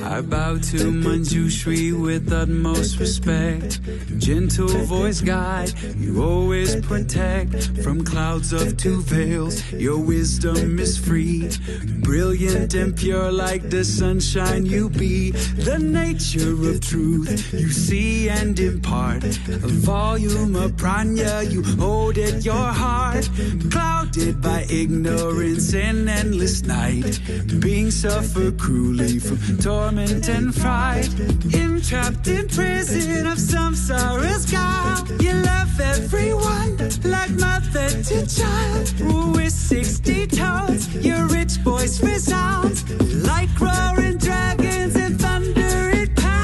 I bow to Manjushri with utmost respect. Gentle voice guide, you always protect. From clouds of two veils, your wisdom is free. Brilliant and pure like the sunshine you be. The nature of truth you see and impart. A volume of prana you hold at your heart. Clouded by ignorance and endless night, beings suffer cruelly from torment and fright. Entrapped in prison of samsara's guile, you love everyone like mother to child. With 60 tones, your rich voice resounds like roaring dragons and thunder it pounds.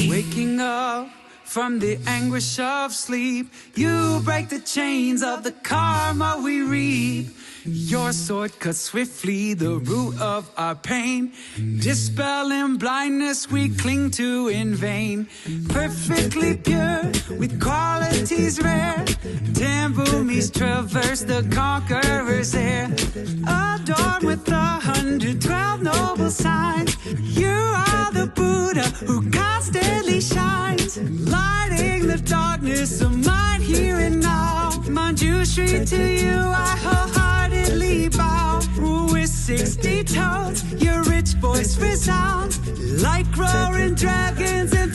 Waking up from the anguish of sleep, you break the chains of the karma we reap. Your sword cuts swiftly the root of our pain, dispelling blindness we cling to in vain. Perfectly pure with qualities rare, Tambumis traverse the conqueror's air. Adorned with 112 noble signs, you are the Buddha who constantly shines, lighting the darkness of mind here and now. Manjushri, to you I wholeheartedly bow. With 60 tones, your rich voice resounds like roaring dragons and